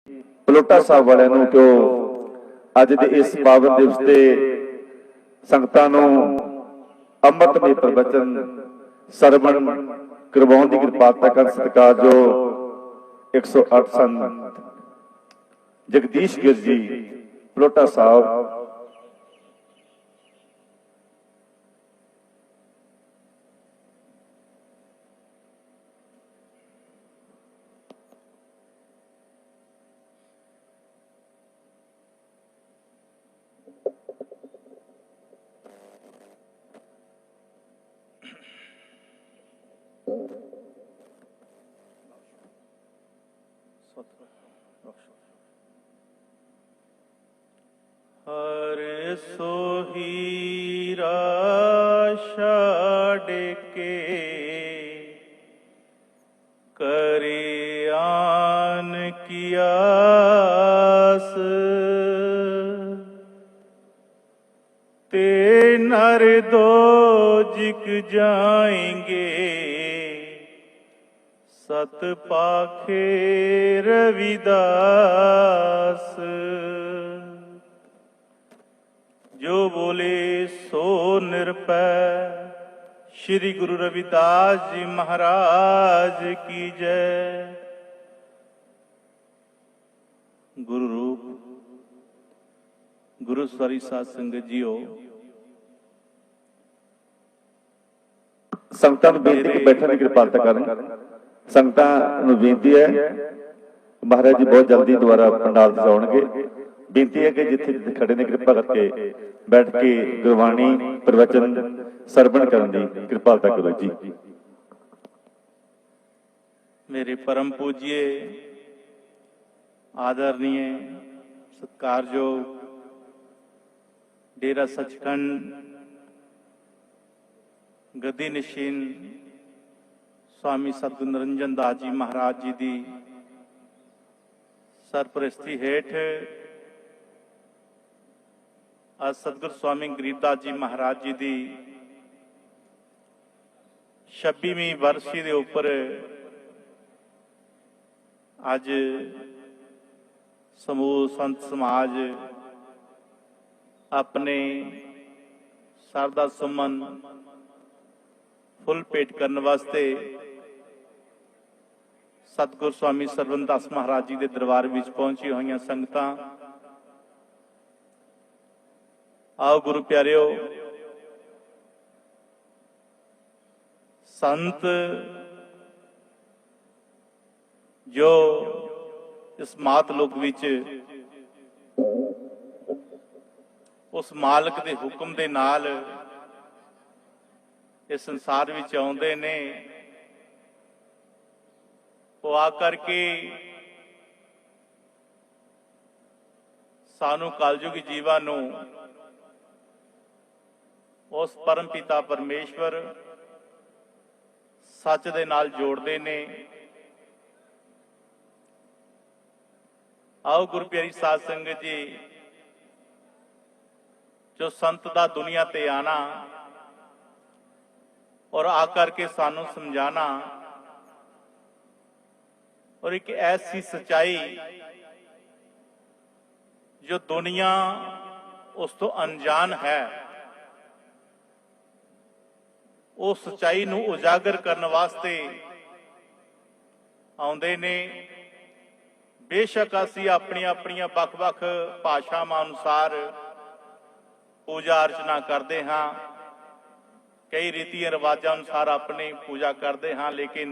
पलोटा साहब वालिਆਂ ਨੂੰ ਕਿ ਉਹ ਅੱਜ ਦੇ ਇਸ ਪਾਵਨ ਦਿਵਸ ਤੇ ਸੰਗਤਾਂ ਨੂੰ ਅੰਮ੍ਰਿਤਮਈ ਪ੍ਰਵਚਨ ਸਰਵਣ ਕਰਵਾਉਣ ਦੀ ਕਿਰਪਾਲਤਾ ਕਰਨ। ਸਤਿਕਾਰਯੋਗ 108 ਸੰਤ जगदीश गिर जी पलोटा साहब, हर सोहीरा छाड़ के करे आन की आस, ते नर दो जिक जाएंगे सत पाखे रविदास। जो बोले सो निरपै श्री गुरु रविदास जी महाराज की जय। गुरु रूप गुरु सारी साध संगत जीओ, संगतां नूं बेनती है बैठण दी किरपालता करन। संगतां नूं बेनती है महाराज जी बहुत जल्दी दोबारा पंडाल ते आउणगे। बेनती है कि जिथे जिथे खड़े ने कृपा करके बैठ के गुरबाणी प्रवचन सरवण करने की कृपालता करो जी। मेरे परम पूज्य आदरणीय सत्कारयोग डेरा सचखंड गद्दी निशीन स्वामी सतगुरु निरंजन दास जी महाराज जी की सरपरस्ती हेठ आज सतगुरु स्वामी गरीबदास जी महाराज जी की 26वीं वर्षी के उपर अज समूह संत समाज अपने सरदा सुमन फुल भेट करने वास्ते सतगुरु स्वामी सरवणदास महाराज जी के दरबार में पहुंची हुई संगतां, आओ गुरु प्यारिओ, संत जो इस मातलोक विच उस मालक के हुक्म के नाल इस संसार विच आउंदे ने, वो आकर के सानू कलयुगी जीवां नूं उस परम पिता परमेश्वर सच दे नाल जोड़ते ने। आओ गुरु प्यारी साध संगत जी, जो संत दा दुनिया ते आना और आकर के सानू समझाना और एक ऐसी सच्चाई जो दुनिया उस तो अनजान है, उस सच्चाई नूं उजागर करने वास्ते आउंदे ने। बेशक असीं अपनी अपनी वख-वख भाषावां अनुसार पूजा अर्चना करते हाँ, कई रीतियां रिवाजां अनुसार अपनी पूजा करते हाँ, लेकिन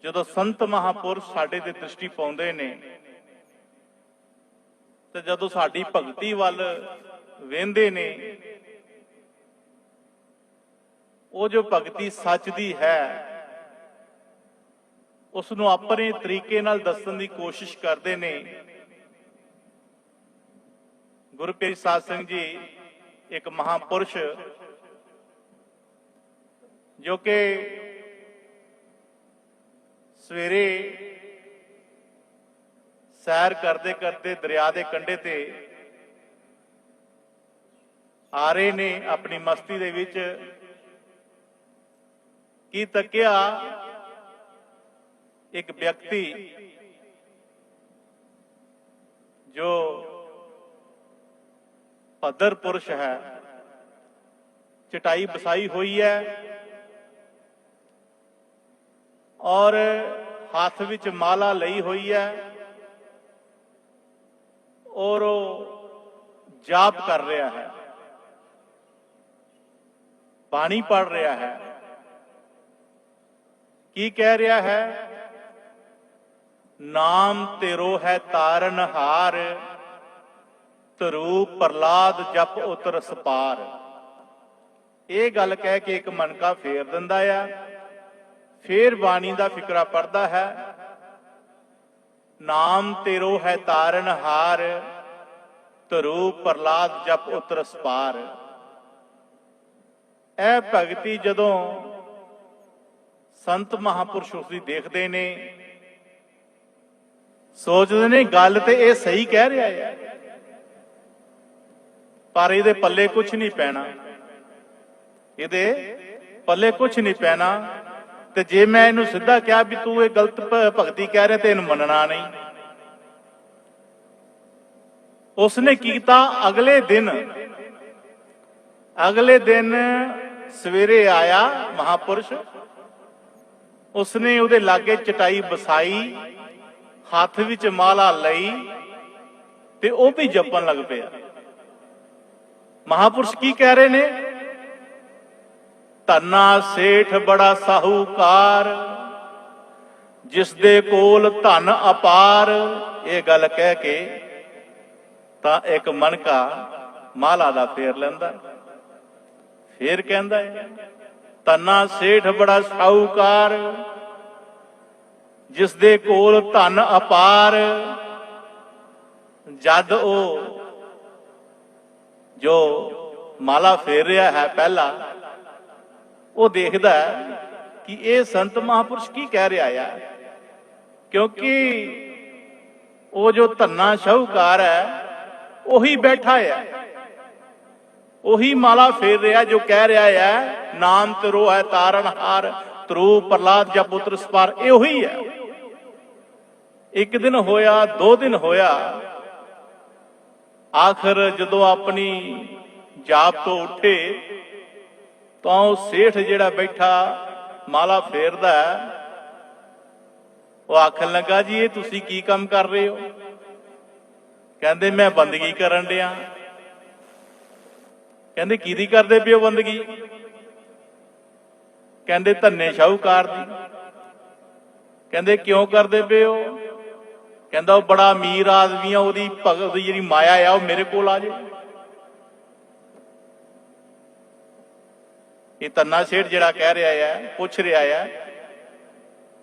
जदों संत महापुरुष साडे ते दृष्टि पाउंदे ने ते जदों साडी भगती वल वेंदे ने, वो जो भगती सच दी है उसनूं अपने तरीके नाल दस्सण दी कोशिश करते ने। गुरु प्यारी साध संगत जी, एक महापुरुष जो कि सवेरे सैर करते करते दरिया के कंढे ते आ रहे ने अपनी मस्ती दे विच की तकिया एक व्यक्ति जो ਭਦਰ ਪੁਰਸ਼ है चटाई बसाई हुई है और हाथ विच माला लई हुई है और जाप कर रहा है, बाणी पढ़ रहा है। की कह रहा है? नाम तेरो है तारन हार, तरूप प्रहलाद जप उतर सपार। ਇਹ ਗੱਲ ਕਹਿ ਕੇ ਇੱਕ ਮਨਕਾ ਫੇਰ ਦਿੰਦਾ ਆ, ਫੇਰ ਬਾਣੀ ਦਾ ਫਿਕਰਾ ਪੜਦਾ ਹੈ। ਨਾਮ ਤੇਰੋ ਹੈ ਤਾਰਨ ਹਾਰ, ਤਰੂਪ ਪ੍ਰਹਲਾਦ ਜਪ ਉਤਰ ਸਪਾਰ। ਇਹ ਭਗਤੀ ਜਦੋਂ ਸੰਤ ਮਹਾਂਪੁਰਸ਼ ਉਸ ਦੀ ਦੇਖਦੇ ਨੇ, ਸੋਚਦੇ ਨੇ ਗੱਲ ਤੇ ਇਹ ਸਹੀ ਕਹਿ ਰਿਹਾ ਹੈ, ਪਰ ਇਹਦੇ ਪੱਲੇ ਕੁਝ ਨਹੀਂ ਪੈਣਾ, ਇਹਦੇ ਪੱਲੇ ਕੁਝ ਨਹੀਂ ਪੈਣਾ। ਤੇ ਜੇ ਮੈਂ ਇਹਨੂੰ ਸਿੱਧਾ ਕਿਹਾ ਵੀ ਤੂੰ ਇਹ ਗਲਤ ਭਗਤੀ ਕਹਿ ਰਿਹਾ ਤੇ ਇਹਨੂੰ ਮੰਨਣਾ ਨਹੀਂ। ਉਸਨੇ ਕੀ ਕੀਤਾ? ਅਗਲੇ ਦਿਨ ਸਵੇਰੇ ਆਇਆ ਮਹਾਪੁਰਸ਼, ਉਸਨੇ ਉਹਦੇ ਲਾਗੇ ਚਟਾਈ ਬਸਾਈ, ਹੱਥ ਵਿੱਚ ਮਾਲਾ ਲਈ ਤੇ ਉਹ ਵੀ ਜਪਣ ਲੱਗ ਪਿਆ। ਮਹਾਪੁਰਸ਼ ਕੀ ਕਹਿ ਰਹੇ ਨੇ? ਧੰਨਾ ਸੇਠ ਬੜਾ ਸਾਹੂਕਾਰ, ਜਿਸ ਦੇ ਕੋਲ ਧਨ ਅਪਾਰ। ਇਹ ਗੱਲ ਕਹਿ ਕੇ ਤਾਂ ਇੱਕ ਮਣਕਾ ਮਾਲਾ ਦਾ ਫੇਰ ਲੈਂਦਾ, ਫੇਰ ਕਹਿੰਦਾ ਧੰਨਾ ਸੇਠ ਬੜਾ ਸਾਹੂਕਾਰ, ਜਿਸ ਦੇ ਕੋਲ ਧਨ ਅਪਾਰ। ਜਦ ਉਹ ਜੋ ਮਾਲਾ ਫੇਰ ਰਿਹਾ ਹੈ ਪਹਿਲਾ, ਉਹ ਦੇਖਦਾ ਕਿ ਇਹ ਸੰਤ ਮਹਾਂਪੁਰਸ਼ ਕੀ ਕਹਿ ਰਿਹਾ ਹੈ, ਕਿਉਂਕਿ ਉਹ ਜੋ ਧੰਨਾ ਸ਼ਾਹੂਕਾਰ ਹੈ ਉਹੀ ਬੈਠਾ ਹੈ, ਉਹੀ ਮਾਲਾ ਫੇਰ ਰਿਹਾ ਜੋ ਕਹਿ ਰਿਹਾ ਹੈ ਨਾਮ ਤੇਰੋ ਹੈ ਤਾਰਨ ਹਾਰ, ਤਰੂਪ ਪ੍ਰਹਲਾਦ ਜਪ ਉਤਰ ਸਪਾਰ। ਇਹ ਉਹੀ ਹੈ। ਇੱਕ ਦਿਨ ਹੋਇਆ, 2 ਦਿਨ ਹੋਇਆ, ਆਖਰ ਜਦੋਂ ਆਪਣੀ ਜਾਪ ਤੋਂ ਉੱਠੇ ਤਾਂ ਉਹ ਸੇਠ ਜਿਹੜਾ ਬੈਠਾ ਮਾਲਾ ਫੇਰਦਾ, ਉਹ ਆਖਣ ਲੱਗਾ ਜੀ ਇਹ ਤੁਸੀਂ ਕੀ ਕੰਮ ਕਰ ਰਹੇ ਹੋ? ਕਹਿੰਦੇ ਮੈਂ ਬੰਦਗੀ ਕਰਨ ਡਿਆ। ਕਹਿੰਦੇ ਕਿਹਦੀ ਕਰਦੇ ਪਿਓ ਬੰਦਗੀ? ਕਹਿੰਦੇ ਧੰਨੇ ਸ਼ਾਹੂਕਾਰ ਦੀ। ਕਹਿੰਦੇ ਕਿਉਂ ਕਰਦੇ ਪਿਓ? ਕਹਿੰਦਾ ਉਹ ਬੜਾ ਅਮੀਰ ਆਦਮੀ ਆ, ਉਹਦੀ ਭਗਤ ਦੀ ਜਿਹੜੀ ਮਾਇਆ ਆ ਉਹ ਮੇਰੇ ਕੋਲ ਆ ਜੇ। ਇਹ ਧੰਨਾ ਸੇਠ ਜਿਹੜਾ ਕਹਿ ਰਿਹਾ ਹੈ, ਪੁੱਛ ਰਿਹਾ ਹੈ,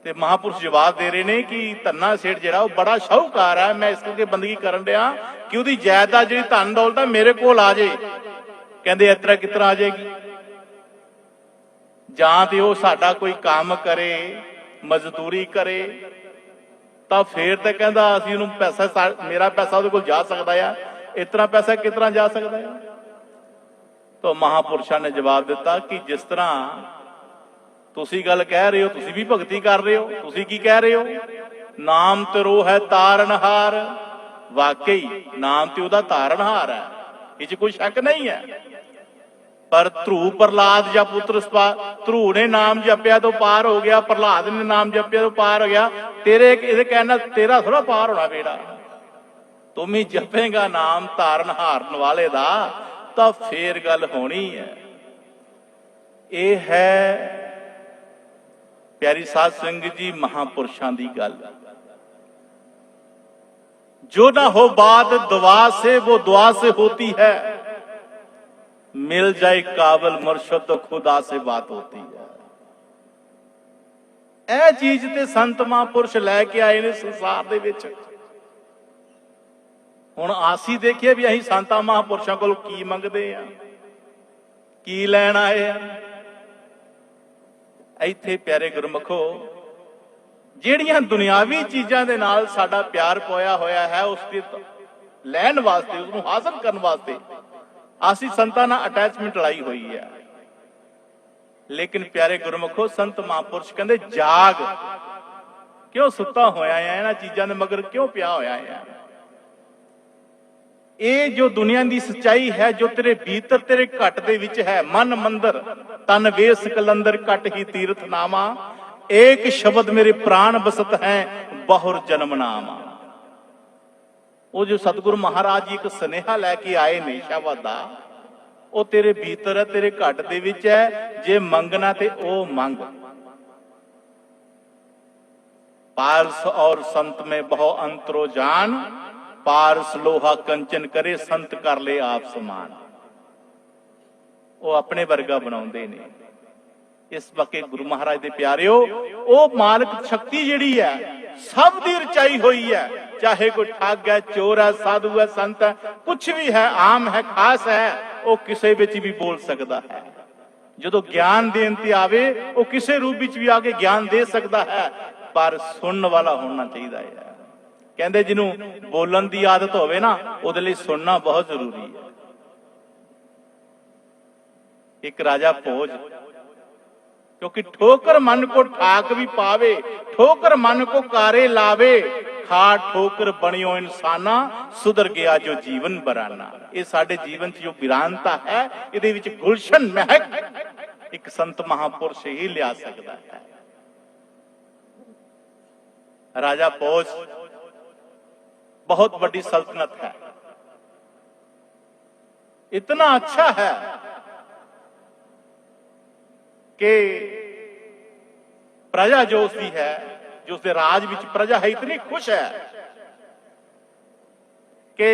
ਤੇ ਮਹਾਂਪੁਰਸ਼ ਜਵਾਬ ਦੇ ਰਹੇ ਨੇ ਕਿ ਧੰਨਾ ਸੇਠ ਜਿਹੜਾ ਉਹ ਬੜਾ ਸ਼ਾਹੂਕਾਰ ਹੈ, ਮੈਂ ਇਸ ਕਰਕੇ ਬੰਦਗੀ ਕਰਨ ਡਿਆ ਕਿ ਉਹਦੀ ਜਾਇਦਾਦ ਜਿਹੜੀ ਧਨ ਦੌਲਤ ਹੈ ਮੇਰੇ ਕੋਲ ਆ ਜੇ। ਕਹਿੰਦੇ ਇਸ ਤਰ੍ਹਾਂ ਕਿਸ ਤਰ੍ਹਾਂ ਆ ਜਾਏਗੀ? ਜਾਂ ਤੇ ਉਹ ਸਾਡਾ ਕੋਈ ਕੰਮ ਕਰੇ, ਮਜ਼ਦੂਰੀ ਕਰੇ, ਤਾਂ ਫੇਰ ਤੇ ਕਹਿੰਦਾ ਅਸੀਂ ਉਹਨੂੰ ਪੈਸਾ, ਮੇਰਾ ਪੈਸਾ ਉਹਦੇ ਕੋਲ ਜਾ ਸਕਦਾ ਆ, ਇਸ ਤਰ੍ਹਾਂ ਪੈਸਾ ਕਿਸ ਤਰ੍ਹਾਂ ਜਾ ਸਕਦਾ ਆ? ਤਾਂ ਮਹਾਂਪੁਰਸ਼ਾਂ ਨੇ ਜਵਾਬ ਦਿੱਤਾ ਕਿ ਜਿਸ ਤਰ੍ਹਾਂ ਤੁਸੀਂ ਗੱਲ ਕਹਿ ਰਹੇ ਹੋ, ਤੁਸੀਂ ਵੀ ਭਗਤੀ ਕਰ ਰਹੇ ਹੋ। ਤੁਸੀਂ ਕੀ ਕਹਿ ਰਹੇ ਹੋ? ਨਾਮ ਤੇਰੋ ਹੈ ਤਾਰਨਹਾਰ। ਵਾਕਈ ਨਾਮ ਤੇ ਉਹਦਾ ਤਾਰਨਹਾਰ ਹੈ, ਇਹ 'ਚ ਕੋਈ ਸ਼ੱਕ ਨਹੀਂ ਹੈ। ਪਰ ਧਰੂ ਪ੍ਰਹਲਾਦ ਜਾਂ ਪੁੱਤਰ ਧਰੂ ਨੇ ਨਾਮ ਜਪਿਆ ਤੋਂ ਪਾਰ ਹੋ ਗਿਆ, ਪ੍ਰਹਲਾਦ ਨੇ ਨਾਮ ਜਪਿਆ ਤੋਂ ਪਾਰ ਹੋ ਗਿਆ। ਤੇਰੇ ਇਹਦੇ ਕਹਿਣ ਨਾਲ ਤੇਰਾ ਥੋੜਾ ਪਾਰ ਹੋਣਾ ਬੇੜਾ। ਤੂੰ ਵੀ ਜਪੇਗਾ ਨਾਮ ਤਾਰਨਹਾਰਨ ਵਾਲੇ ਦਾ ਤਾਂ ਫੇਰ ਗੱਲ ਹੋਣੀ ਹੈ। ਇਹ ਹੈ ਪਿਆਰੀ ਸਾਧ ਸੰਗਤ ਜੀ ਮਹਾਂਪੁਰਸ਼ਾਂ ਦੀ ਗੱਲ। ਜੋ ਨਾ ਹੋ ਬਾਤ ਦੁਆ से वो दुआ से होती है, मिल जाए काबल मुर्शद तो खुदा से बात होती है। ਇਹ ਚੀਜ਼ ਤੇ ਸੰਤ ਮਹਾਂਪੁਰਸ਼ ਲੈ ਕੇ ਆਏ ਨੇ ਸੰਸਾਰ ਦੇ ਵਿੱਚ। ਹੁਣ ਆਸੀ ਦੇਖੀਏ ਵੀ ਅਸੀਂ ਸੰਤਾਂ ਮਹਾਂਪੁਰਸ਼ਾਂ ਕੋਲ ਕੀ ਮੰਗਦੇ ਆ, ਕੀ ਲੈਣ ਆਏ ਆ। ਇੱਥੇ ਪਿਆਰੇ ਗੁਰਮਖੋ ਜਿਹੜੀਆਂ ਦੁਨਿਆਵੀ ਚੀਜ਼ਾਂ ਦੇ ਨਾਲ ਸਾਡਾ ਪਿਆਰ ਪੋਇਆ ਹੋਇਆ ਹੈ, ਉਸ ਦੀ ਲੈਣ ਵਾਸਤੇ, ਉਸ ਨੂੰ ਹਾਸਲ ਕਰਨ ਵਾਸਤੇ ਅਸੀਂ ਸੰਤਾਂ ਨਾਲ ਅਟੈਚਮੈਂਟ ਲਾਈ ਹੋਈ ਹੈ। ਲੇਕਿਨ ਪਿਆਰੇ ਗੁਰਮਖੋ ਸੰਤ ਮਹਾਂਪੁਰਸ਼ ਕਹਿੰਦੇ ਜਾਗ, ਕਿਉਂ ਸੁੱਤਾ ਹੋਇਆ ਹੈ, ਇਹਨਾਂ ਚੀਜ਼ਾਂ ਦੇ ਮਗਰ ਕਿਉਂ ਪਿਆ ਹੋਇਆ ਹੈ? ਇਹ ਜੋ ਦੁਨੀਆ ਦੀ ਸੱਚਾਈ ਹੈ, ਜੋ ਤੇਰੇ ਭੀਤਰ ਤੇਰੇ ਘਟ ਦੇ ਵਿੱਚ ਹੈ, ਮਨ ਮੰਦਰ ਤਨ ਵੇਸ ਕਲੰਦਰ ਘਟ ਹੀ ਤੀਰਥ ਨਾਮਾ, ਏਕ ਸ਼ਬਦ ਮੇਰੇ ਪ੍ਰਾਣ ਬਸਤ ਹੈ ਬਹੁਰ ਜਨਮ ਨਾਮਾ। ਉਹ ਜੋ ਸਤਿਗੁਰੂ ਮਹਾਰਾਜ ਜੀ ਇੱਕ ਸੁਨੇਹਾ ਲੈ ਕੇ ਆਏ ਨੇ ਸ਼ਬਦ ਦਾ, ਉਹ ਤੇਰੇ ਭੀਤਰ ਹੈ, ਤੇਰੇ ਘਟ ਦੇ ਵਿੱਚ ਹੈ। ਜੇ ਮੰਗਣਾ ਤੇ ਉਹ ਮੰਗ। पारस और संत में बहु अंतरो जान, पारस लोहा कंचन करे संत कर ले आप समान। वो अपने वर्गा बनाउंदे ने। इस वक्त गुरु महाराज दे प्यारिओ, वो मालक शक्ति जिहड़ी है सब दी रचाई हुई है। चाहे कोई ठग है, चोर है, साधु है, संत है, कुछ भी है, आम है, खास है, वो किसी विच भी बोल सकता है। जो ज्ञान देन ते आवे, वो किसी रूप विच भी आके ज्ञान दे सकता है, पर सुनने वाला होना चाहिए है। कहते जिन्हों बोलन की आदत होवे ना, उहदे लई सुनना बहुत जरूरी है। एक राजा भोज, क्योंकि ठोकर मन को ठाक भी पावे, ठोकर मन को कारे लावे, खा ठोकर बनियो इंसाना, सुधर गया जो जीवन बराना। ये साडे जीवन च जो विरानता है, इहदे विच गुलशन महक एक संत महापुरुष ही लिया सकता है। राजा भोज बहुत बड़ी सल्तनत है, इतना अच्छा है कि प्रजा जो उसकी है, जो उसके राज विच प्रजा है, इतनी खुश है कि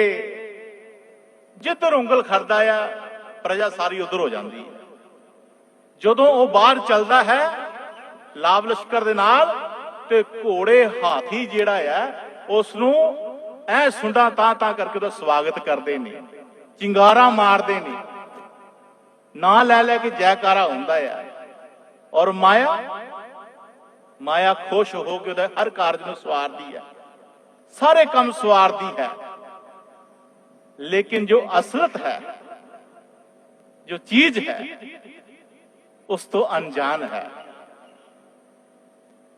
जिधर उंगल खड़दा है प्रजा सारी उधर हो जाती है। जदों वो बाहर चलता है लाभ लश्कर दे नाल, ते घोड़े हाथी जिहड़ा है उसनूं ऐ सुंडा तां करके उहदा स्वागत करते ने, चिंगारा मारते ने, ना लै लै के जयकारा हुंदा है। और माया माया खुश हो के उहदे हर कारज नूं सवारदी है, सारे काम सवारदी है। लेकिन जो असलत है, जो चीज है, उस तो अनजान है।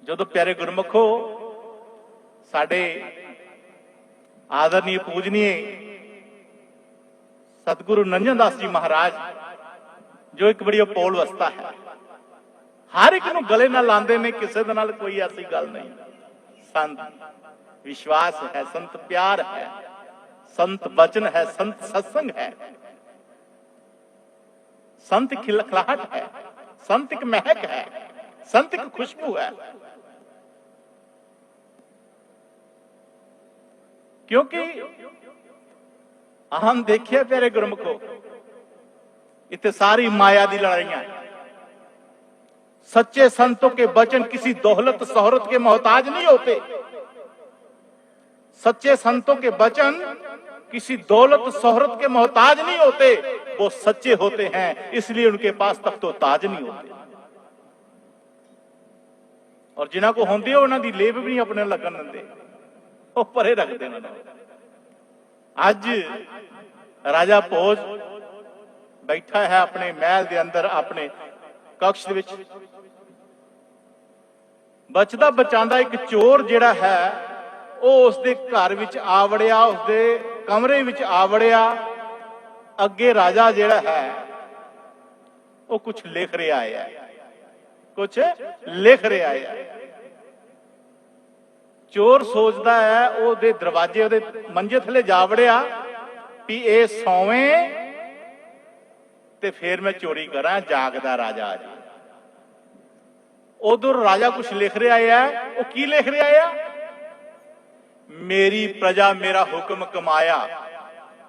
जो प्यारे गुरमुखो, साडे आदरणीय पूजनीय सतगुरु नंजन दास जी महाराज, जो एक बड़ी अपोल अवस्था है, हर एक नूं गले नाल लांदे ने, किसी दे नाल कोई ऐसी गल नहीं। संत विश्वास है, संत प्यार है, संत वचन है, संत सत्संग है, संत खिलखिलाहट है, संत की महक है, संत की खुशबू है। क्योंकि हम देखिए प्यारे गुरमुखो, इतने सारी माया की लड़ाइयां। सच्चे संतों के वचन किसी दौलत शोहरत के मोहताज नहीं होते। सच्चे संतों के वचन किसी दौलत शोहरत के मोहताज नहीं होते। वो सच्चे होते हैं, इसलिए उनके पास तख्तो ताज नहीं होते। और जिन्हां को होंदे उन्हां दी लेब भी नहीं अपने लगन दिंदे, वो परे रखते हैं। अज राजा भोज बैठा है अपने महल के अंदर, अपने कक्ष दे विच, बचदा बचांदा एक चोर जिहड़ा है वो उसके घर विच आ वड़िया, उसके कमरे विच आ वड़िया। अगे राजा जिहड़ा है वो कुछ लिख रहा है, कुछ लिख रहा है। चोर सोचता है, ਉਹਦੇ दरवाजे ਉਹਦੇ मंजे थले जा वड़िया भी ਇਹ ਸੌਵੇਂ ਤੇ फिर मैं चोरी करा, जागदा राजा आ जाए। उधर राजा कुछ लिख रहा है, वो की लिख रहा है? मेरी प्रजा मेरा हुक्म कमाया।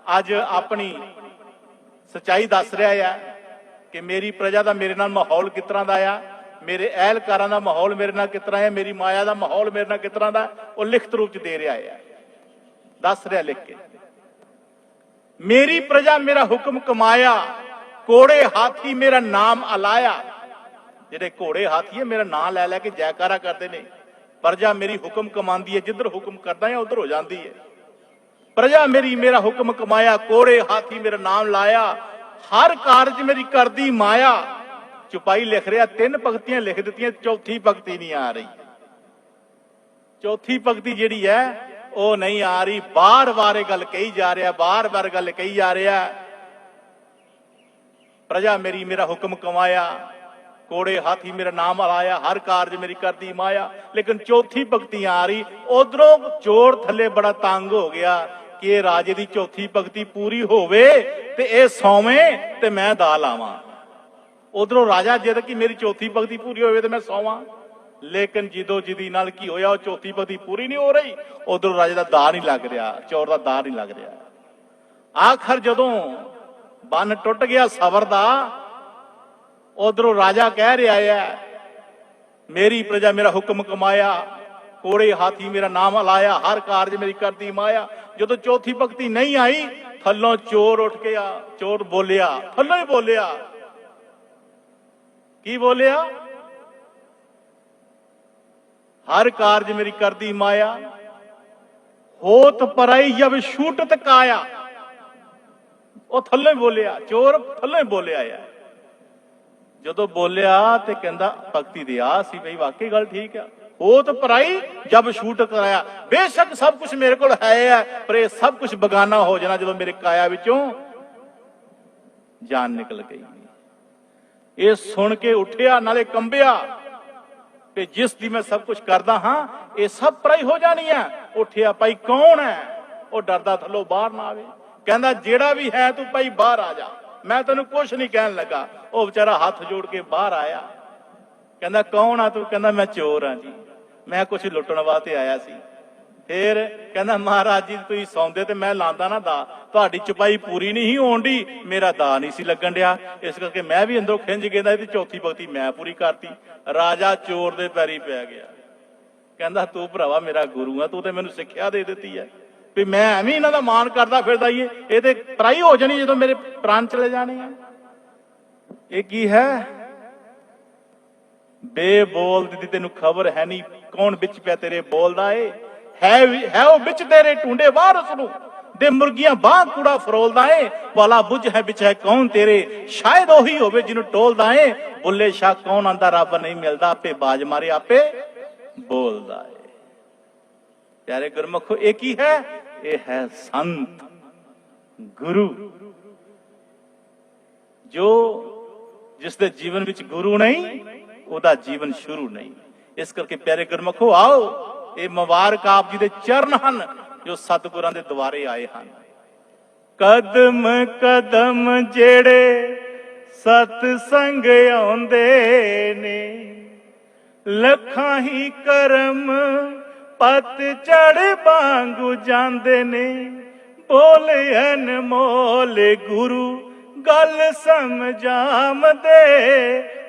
अज अपनी सच्चाई दस रहा है कि मेरी प्रजा का मेरे नाल माहौल किस तरह का आ, मेरे अहलकारां दा माहौल मेरे नाल किस तरह है, मेरी माया का माहौल मेरे नाल किस तरह का, वो लिखत रूप च दे रहा है, दस रहा लिख के। मेरी प्रजा मेरा हुक्म कमाया, कोड़े हाथी मेरा नाम अलाया। जेडे घोड़े हाथी है मेरा नाम लै लैके जयकारा करते ने। प्रजा मेरी हुक्म कमांदी है, जिधर हुक्म करदा है उधर हो जाती है। प्रजा मेरी मेरा हुक्म कमाया, कोड़े हाथी मेरा नाम लाया, हर कारज मेरी करदी माया। चुपाई लिख रहा, 3 पंक्तियां लिख दी, चौथी पंक्ति नहीं आ रही। चौथी पंक्ति जिहड़ी है ਉਹ ਨਹੀਂ ਆ ਰਹੀ। ਬਾਰ-ਬਾਰ ਇਹ ਗੱਲ ਕਹੀ ਜਾ ਰਿਹਾ, ਬਾਰ-ਬਾਰ ਗੱਲ ਕਹੀ ਜਾ ਰਿਹਾ। ਪ੍ਰਜਾ ਮੇਰੀ ਮੇਰਾ ਹੁਕਮ ਕਮਾਇਆ, ਕੋੜੇ ਹਾਥੀ ਮੇਰਾ ਨਾਮ ਹਲਾਇਆ, ਹਰ ਕਾਰਜ ਮੇਰੀ ਕਰਦੀ ਮਾਇਆ। ਲੇਕਿਨ ਚੌਥੀ ਭਗਤੀ ਆ ਰਹੀ। ਉਧਰੋਂ ਚੋਰ ਥੱਲੇ ਬੜਾ ਤੰਗ ਹੋ ਗਿਆ ਕਿ ਇਹ ਰਾਜੇ ਦੀ ਚੌਥੀ ਭਗਤੀ ਪੂਰੀ ਹੋਵੇ ਤੇ ਇਹ ਸੌਵੇਂ ਤੇ ਮੈਂ ਦਾ ਲਾਵਾਂ। ਉਧਰੋਂ ਰਾਜਾ ਜਿੱਦ ਕਿ ਮੇਰੀ ਚੌਥੀ ਭਗਤੀ ਪੂਰੀ ਹੋਵੇ ਤੇ ਮੈਂ ਸੌਵਾਂ। ਲੇਕਿਨ ਜਿੱਦੋ ਜਿਦੀ ਨਾਲ ਕੀ ਹੋਇਆ, ਉਹ ਚੌਥੀ ਭਗਤੀ ਪੂਰੀ ਨਹੀਂ ਹੋ ਰਹੀ। ਉਧਰੋਂ ਰਾਜੇ ਦਾ ਦਾ ਨਹੀਂ ਲੱਗ ਰਿਹਾ, ਚੋਰ ਦਾ ਦਾ ਨਹੀਂ ਲੱਗ ਰਿਹਾ। ਆਖਰ ਜਦੋਂ ਬੰਨ ਟੁੱਟ ਗਿਆ ਸਬਰ ਦਾ, ਉਧਰੋਂ ਰਾਜਾ ਕਹਿ ਰਿਹਾ ਹੈ, ਮੇਰੀ ਪ੍ਰਜਾ ਮੇਰਾ ਹੁਕਮ ਕਮਾਇਆ, ਕੋੜੇ ਹਾਥੀ ਮੇਰਾ ਨਾਮ ਹਲਾਇਆ, ਹਰ ਕਾਰਜ ਮੇਰੀ ਕਰਦੀ ਮਾਇਆ। ਜਦੋਂ ਚੌਥੀ ਭਗਤੀ ਨਹੀਂ ਆਈ, ਥੱਲੋਂ ਚੋਰ ਉੱਠ ਗਿਆ। ਚੋਰ ਬੋਲਿਆ, ਥੱਲੋਂ ਹੀ ਬੋਲਿਆ। ਕੀ ਬੋਲਿਆ? ਹਰ ਕਾਰਜ ਮੇਰੀ ਕਰਦੀ ਮਾਇਆ, ਹੋਤ ਪਰਾਈ ਜਬ ਛੂਟਤ ਕਾਇਆ। ਉਹ ਥੱਲੇ ਬੋਲਿਆ, ਚੋਰ ਥੱਲੇ ਬੋਲਿਆ ਆ। ਜਦੋਂ ਬੋਲਿਆ ਤੇ ਕਹਿੰਦਾ ਭਗਤੀ ਦੀ ਆ ਸੀ ਬਈ, ਵਾਕਈ ਗੱਲ ਠੀਕ ਆ। ਹੋਤ ਪਰਾਈ ਜਬ ਛੂਟਤ ਕਾਇਆ। ਬੇਸ਼ੱਕ ਸਭ ਕੁਝ ਮੇਰੇ ਕੋਲ ਹੈ, ਪਰ ਇਹ ਸਭ ਕੁਝ ਬਗਾਨਾ ਹੋ ਜਾਣਾ ਜਦੋਂ ਮੇਰੇ ਕਾਇਆ ਵਿੱਚੋਂ ਜਾਨ ਨਿਕਲ ਗਈ। ਇਹ ਸੁਣ ਕੇ ਉੱਠਿਆ, ਨਾਲੇ ਕੰਬਿਆ ਕਿ ਜਿਸ ਦੀ ਮੈਂ ਸਭ ਕੁਝ ਕਰਦਾ ਹਾਂ, ਇਹ ਸਭ ਪਰਾਈ ਹੋ ਜਾਣੀ ਹੈ। ਉੱਠਿਆ, ਭਾਈ ਕੌਣ ਹੈ? ਉਹ ਡਰਦਾ ਥੱਲੋਂ ਬਾਹਰ ਨਾ ਆਵੇ। ਕਹਿੰਦਾ ਜਿਹੜਾ ਵੀ ਹੈ ਤੂੰ ਭਾਈ ਬਾਹਰ ਆ ਜਾ, ਮੈਂ ਤੈਨੂੰ ਕੁਛ ਨਹੀਂ ਕਹਿਣ ਲੱਗਾ। ਉਹ ਵਿਚਾਰਾ ਹੱਥ ਜੋੜ ਕੇ ਬਾਹਰ ਆਇਆ। ਕਹਿੰਦਾ ਕੌਣ ਆ ਤੂੰ? ਕਹਿੰਦਾ ਮੈਂ ਚੋਰ ਹਾਂ ਜੀ, ਮੈਂ ਕੁਛ ਲੁੱਟਣ ਵਾਸਤੇ ਆਇਆ ਸੀ। ਫੇਰ ਕਹਿੰਦਾ ਮਹਾਰਾਜ ਜੀ ਤੁਸੀਂ ਸੌਂਦੇ ਤੇ ਮੈਂ ਲਾਂਦਾ ਨਾ ਦਾ, ਤੁਹਾਡੀ ਚੁਪਾਈ ਪੂਰੀ ਨਹੀਂ ਸੀ ਹੋਣ ਦੀ, ਮੇਰਾ ਦਾ ਨਹੀਂ ਸੀ ਲੱਗਣ ਡਿਆ, ਇਸ ਕਰਕੇ ਮੈਂ ਵੀ ਅੰਦਰੋਂ ਖਿੰਝ ਗਿਆ। ਇਹਦੀ ਚੌਥੀ ਭਗਤੀ ਮੈਂ ਪੂਰੀ ਕਰਤੀ। ਰਾਜਾ ਚੋਰ ਦੇ ਪੈਰੀ ਪੈ ਗਿਆ। ਕਹਿੰਦਾ ਤੂੰ ਭਰਾਵਾ ਮੇਰਾ ਗੁਰੂ ਆ, ਤੂੰ ਤੇ ਮੈਨੂੰ ਸਿੱਖਿਆ ਦੇ ਦਿੱਤੀ ਹੈ ਵੀ ਮੈਂ ਐਵੇਂ ਇਹਨਾਂ ਦਾ ਮਾਣ ਕਰਦਾ ਫਿਰਦਾ ਹੀ, ਇਹ ਤੇ ਪਰਾਈ ਹੋ ਜਾਣੀ ਜਦੋਂ ਮੇਰੇ ਪ੍ਰਾਣ ਚਲੇ ਜਾਣੇ ਆ। ਇਹ ਕੀ ਹੈ? ਬੇਬੋਲ ਦੀ ਤੈਨੂੰ ਖਬਰ ਹੈ ਨਹੀਂ, ਕੌਣ ਵਿੱਚ ਪਿਆ ਤੇਰੇ ਬੋਲਦਾ ਏ? ਹੈ ਉਹ ਵਿੱਚ ਤੇਰੇ ਟੁੰਡੇ ਵਾਰਸ ਨੂੰ, ਦੇ ਮੁਰਗੀਆਂ ਬਾਹ ਕੂੜਾ ਫਰੋਲਦਾ ਏ। ਵਾਲਾ ਬੁੱਝ ਹੈ ਵਿੱਚ ਹੈ ਕੌਣ ਤੇਰੇ, ਸ਼ਾਇਦ ਉਹੀ ਹੋਵੇ ਜਿਹਨੂੰ ਟੋਲਦਾ ਏ। ਬੁੱਲੇ ਸ਼ਾਹ ਕੌਣ ਆਂਦਾ ਰੱਬ ਨਹੀਂ ਮਿਲਦਾ, ਆਪੇ ਬਾਜ ਮਾਰੇ ਆਪੇ ਬੋਲਦਾ ਏ। ਪਿਆਰੇ ਗੁਰਮੁਖੋ, ਇਹ ਕੀ ਹੈ? ਇਹ ਹੈ ਸੰਤ ਗੁਰੂ। ਜੋ ਜਿਸ ਦੇ ਜੀਵਨ ਵਿੱਚ ਗੁਰੂ ਨਹੀਂ, ਉਹਦਾ ਜੀਵਨ ਸ਼ੁਰੂ ਨਹੀਂ। ਇਸ ਕਰਕੇ ਪਿਆਰੇ ਗੁਰਮੁਖੋ ਆਓ, ਇਹ ਮੁਬਾਰਕ ਆਪ ਜੀ ਦੇ ਚਰਨ ਹਨ ਜੋ ਸਤਿਗੁਰਾਂ ਦੇ ਦੁਆਰੇ ਆਏ ਹਨ। ਕਦਮ ਕਦਮ ਜਿਹੜੇ ਸਤ ਸੰਗ ਆਉਂਦੇ ਨੇ, ਲੱਖਾਂ ਹੀ ਕਰਮ ਪਤ ਚੜ ਵਾਂਗੂ ਜਾਂਦੇ ਨੇ। ਬੋਲੇ ਅਨਮੋਲ ਗੁਰੂ ਗੱਲ ਸਮਝਾਮਦੇ,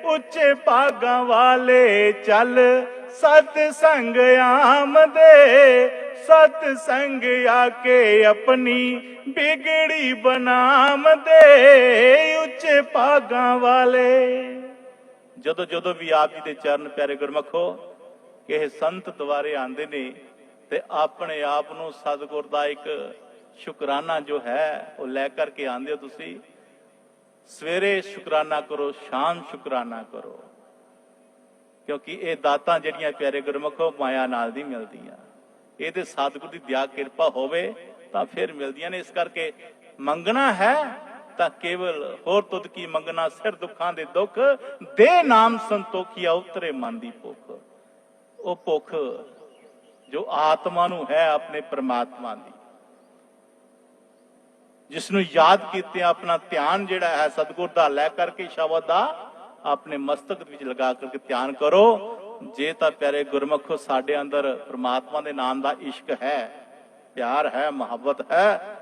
ਉੱਚੇ ਭਾਗਾਂ ਵਾਲੇ ਚੱਲ ਸਤ ਸੰਗ ਆਮਦੇ। ਸਤ ਸੰਗ ਆ ਕੇ ਆਪਣੀ ਬਿਗੜੀ ਬਣਾਮਦੇ, ਉੱਚੇ ਭਾਗਾਂ ਵਾਲੇ। ਜਦੋਂ ਜਦੋਂ ਵੀ ਆਪ ਜੀ ਦੇ ਚਰਨ ਪਿਆਰੇ ਗੁਰਮਖੋ ਕਿਸੇ ਸੰਤ ਦੁਆਰੇ ਆਉਂਦੇ ਨੇ ਤੇ ਆਪਣੇ ਆਪ ਨੂੰ ਸਤਿਗੁਰ ਦਾ ਇੱਕ ਸ਼ੁਕਰਾਨਾ ਜੋ ਹੈ ਉਹ ਲੈ ਕਰਕੇ ਆਉਂਦੇ ਹੋ। ਤੁਸੀਂ ਸਵੇਰੇ ਸ਼ੁਕਰਾਨਾ ਕਰੋ, ਸ਼ਾਮ ਸ਼ੁਕਰਾਨਾ ਕਰੋ, ਕਿਉਂਕਿ ਇਹ ਦਾਤਾਂ ਜਿਹੜੀਆਂ ਪਿਆਰੇ ਗੁਰਮਖੋ ਮਾਇਆ ਨਾਲ ਦੀ ਮਿਲਦੀਆਂ, ਇਹ ਤੇ ਸਤਿਗੁਰ ਦੀ ਦਇਆ ਕਿਰਪਾ ਹੋਵੇ ਤਾਂ ਫਿਰ ਮਿਲਦੀਆਂ ਨੇ। ਇਸ ਕਰਕੇ ਮੰਗਣਾ ਹੈ ਤਾਂ ਕੇਵਲ ਹੋਰ ਤੁਧ ਕੀ ਮੰਗਣਾ, ਸਿਰ ਦੁੱਖਾਂ ਦੇ ਦੁੱਖ ਦੇ ਨਾਮ ਸੰਤੋਖੀਆ ਉਤਰੇ ਮਨ ਦੀ ਭੁੱਖ। ਉਹ ਭੁੱਖ ਜੋ ਆਤਮਾ ਨੂੰ ਹੈ ਆਪਣੇ ਪ੍ਰਮਾਤਮਾ ਦੀ, ਜਿਸ ਨੂੰ ਯਾਦ ਕੀਤੇ ਆਪਣਾ ਧਿਆਨ ਜਿਹੜਾ ਹੈ ਸਤਿਗੁਰ ਦਾ ਲੈ ਕਰਕੇ ਸ਼ਬਦ ਦਾ ਆਪਣੇ ਮਸਤਕ ਵਿੱਚ ਲਗਾ ਕਰਕੇ ਧਿਆਨ ਕਰੋ। ਜੇ ਤਾਂ ਪਿਆਰੇ ਗੁਰਮਖੋ ਸਾਡੇ ਅੰਦਰ ਪ੍ਰਮਾਤਮਾ ਦੇ ਨਾਮ ਦਾ ਇਸ਼ਕ ਹੈ, ਪਿਆਰ ਹੈ, ਮੁਹੱਬਤ ਹੈ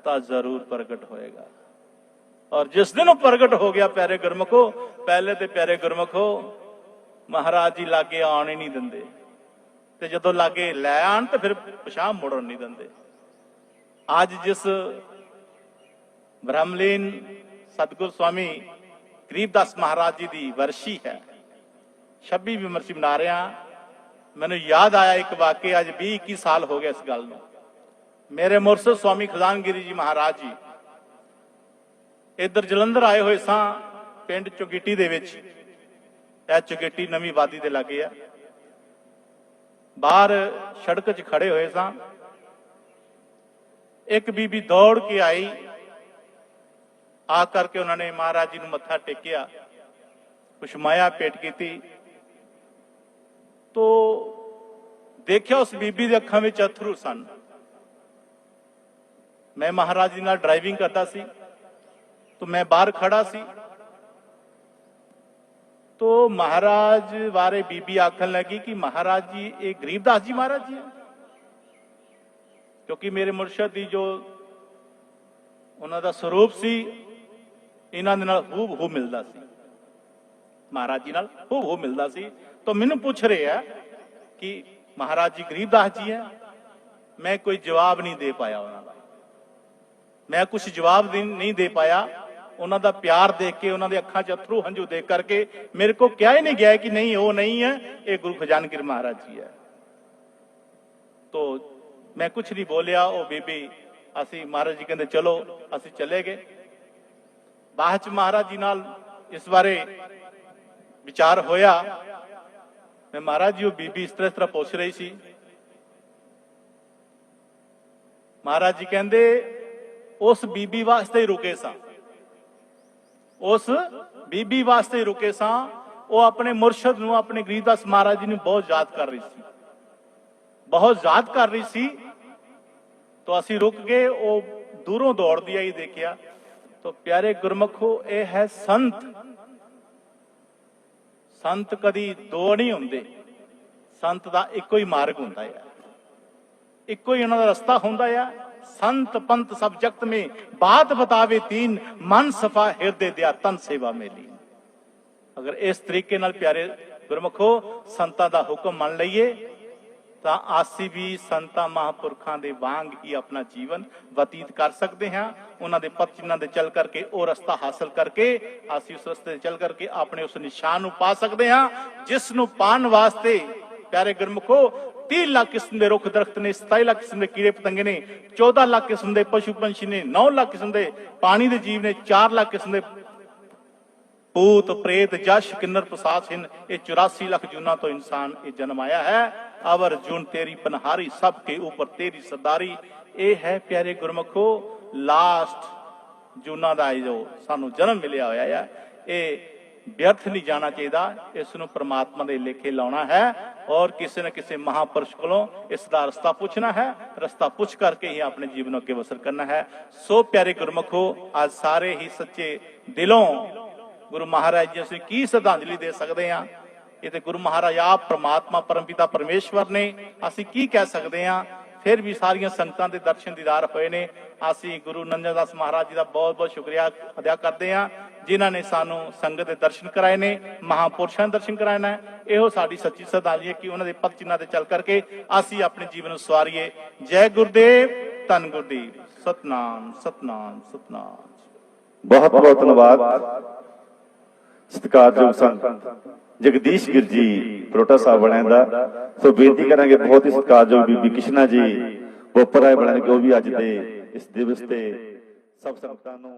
ਤਾਂ ਜ਼ਰੂਰ ਪ੍ਰਗਟ ਹੋਏਗਾ। ਔਰ ਜਿਸ ਦਿਨ ਉਹ ਪ੍ਰਗਟ ਹੋ ਗਿਆ ਪਿਆਰੇ ਗੁਰਮਖੋ, ਪਹਿਲੇ ਤੇ ਪਿਆਰੇ ਗੁਰਮਖੋ ਮਹਾਰਾਜ ਜੀ ਲਾਗੇ ਆਉਣ ਹੀ ਨਹੀਂ ਦਿੰਦੇ, ਤੇ ਜਦੋਂ ਲਾਗੇ ਲੈ ਆਣ ਤੇ ਫਿਰ ਪਿਛਾਂਹ ਮੁੜਨ ਨਹੀਂ ਦਿੰਦੇ। ਅੱਜ ਜਿਸ ਬ੍ਰਹਮਲੀਨ ਸਤਿਗੁਰ ਸਵਾਮੀ ਗਰੀਬਦਾਸ ਮਹਾਰਾਜ ਜੀ ਦੀ ਵਰਸ਼ੀ ਹੈ, 26 ਵਿਮਰਸੀ ਮਨਾ ਰਿਹਾ, ਮੈਨੂੰ ਯਾਦ ਆਇਆ ਇੱਕ ਵਾਕਿਆ। ਅੱਜ 20-21 ਸਾਲ ਹੋ ਗਏ ਇਸ ਗੱਲ ਨੂੰ। ਮੇਰੇ ਮੁਰਸ਼ਦ ਸਵਾਮੀ ਖਜ਼ਾਨਗਿਰੀ ਜੀ ਮਹਾਰਾਜ ਜੀ ਇੱਧਰ ਜਲੰਧਰ ਆਏ ਹੋਏ ਸਾਂ, ਪਿੰਡ ਚੁਗੇਟੀ ਦੇ ਵਿੱਚ। ਇਹ ਚੁਗੇਟੀ ਨਵੀਂ ਵਾਦੀ ਦੇ ਲਾਗੇ ਆ। ਬਾਹਰ ਸੜਕ 'ਚ ਖੜੇ ਹੋਏ ਸਾਂ एक बीबी दौड़ के आई, आ करके उन्होंने महाराज जी ਨੂੰ ਮੱਥਾ ਟੇਕਿਆ, कुछ माया भेंट की। तो देखिया उस बीबी ਦੇ ਅੱਖਾਂ ਵਿੱਚ ਅਥਰੂ ਸਨ। मैं महाराज जी ਨਾਲ ड्राइविंग करता सी, तो मैं बाहर खड़ा सी, तो महाराज बारे बीबी आखन लगी कि महाराज जी ये गरीबदास जी महाराज जी है, क्योंकि मेरे मुर्शद दी जो उन्हों का स्वरूप सी इन्हां दे नाल हूब मिलता सी, महाराज जी नाल हूब मिलता सी। तो मैनू पूछ रहे हैं कि महाराज जी गरीबदास जी है। मैं कोई जवाब नहीं दे पाया उन्होंने, मैं कुछ जवाब नहीं दे पाया। उन्होंने प्यार देख के, उन्होंने अखां च अथरू हंझू देख करके मेरे को क्या ही नहीं गया कि नहीं वो नहीं है, ये गुरु खजानगी गिर महाराज जी है। तो मैं कुछ नहीं बोलिया। वो बीबी असी महाराज जी कहते चलो, असी चले गए। बाद च महाराज जी नाल इस बारे विचार होया। मैं महाराज जी वो बीबी इस तरह पूछ रही सी। महाराज जी कहते उस बीबी वास्ते ही रुके सा, उस बीबी वास्ते ही रुके सा। वो अपने मुर्शद नूं, अपने गरीबदास महाराज जी ने बहुत याद कर रही सी, बहुत याद कर रही सी। तो असी रुक गए। वो दूरों दौड़दी आई देखिया। तो प्यारे गुरमुखो, ये है संत। संत कदी दो नहीं हुंदे, संत दा इक्को ही मार्ग हुंदा है, इक्को ही उन्हां दा रस्ता हुंदा है। संत पंत सब जगत में बात बतावे तीन, मन सफा हृदय दिया तन सेवा में लीन। अगर इस तरीके नाल प्यारे गुरमुखो संतां दा हुक्म मन लईए ਤਾਂ ਅਸੀਂ ਵੀ ਸੰਤਾਂ ਮਹਾਂਪੁਰਖਾਂ ਦੇ ਵਾਂਗ ਹੀ ਆਪਣਾ ਜੀਵਨ ਬਤੀਤ ਕਰ ਸਕਦੇ ਹਾਂ। ਉਹਨਾਂ ਦੇ ਪਥ ਚਿੰਨ੍ਹਾਂ ਦੇ ਚੱਲ ਕਰਕੇ ਉਹ ਰਸਤਾ ਹਾਸਲ ਕਰਕੇ ਅਸੀਂ ਉਸ ਰਸਤੇ ਤੇ ਚੱਲ ਕਰਕੇ ਆਪਣੇ ਉਸ ਨਿਸ਼ਾਨ ਨੂੰ ਪਾ ਸਕਦੇ ਹਾਂ, ਜਿਸ ਨੂੰ ਪਾਣ ਵਾਸਤੇ ਪਿਆਰੇ ਗੁਰਮੁਖੋ 30 ਲੱਖ ਕਿਸਮ ਦੇ ਰੁੱਖ ਦਰਖਤ ਨੇ, 27 ਲੱਖ ਕਿਸਮ ਦੇ ਕੀੜੇ ਪਤੰਗੇ ਨੇ, 14 ਲੱਖ ਕਿਸਮ ਦੇ ਪਸ਼ੂ ਪੰਛੀ ਨੇ, 9 ਲੱਖ ਕਿਸਮ ਦੇ ਪਾਣੀ ਦੇ ਜੀਵ ਨੇ, 4 ਲੱਖ ਕਿਸਮ ਦੇ ਭੂਤ प्रेत जश किन्नर प्रसाद ये 84 लाख जूना तो इंसान ये जन्म आया है। अवर जून तेरी पनहारी सबके ऊपर तेरी सरदारी। ये है प्यारे गुरमुखो लास्ट जूना का जो सानू जन्म मिलिया होया है, ये व्यर्थ नहीं जाना चाहिए। इसनू परमात्मा के लेखे लाना है और किसी न किसी महापुरुष को इसका रस्ता पूछना है, रस्ता पूछ करके ही अपने जीवन अगे बसर करना है। सो प्यारे गुरमुखो आज सारे ही सच्चे दिलों गुरु महाराज जी असीं की श्रद्धांजलि दे सकते हैं। ये तो गुरु महाराज आप परमात्मा परमपिता परमेश्वर ने, असीं की कह सकते हैं। फिर भी सारिया संगतां दे दर्शन दीदार होए ने। असीं गुरु नंदन दास महाराज जी का बहुत बहुत शुक्रिया अदा करते हैं, जिन्हां ने सानू संगत दे दर्शन कराए ने, महापुरुषां दे दर्शन कराए ने। इहो साडी सच्ची श्रद्धांजलि है कि उन्हां दे पथ चिन्हां ते चल करके असीं अपने जीवन नूं सवारीए। जय गुरुदेव, धन गुरुदेव, सतनाम सतनाम सतनाम। बहुत बहुत धन्यवाद सत्कारयोग संत जगदीश गिर जी परोटा साहब वालियां दा। सो बेनती करांगे बहुत ही सत्कारयोग बीबी कृष्णा जी बोपर राय वालियां ने, कि वो भी अज दे इस दिवस ते सब संगतां नूं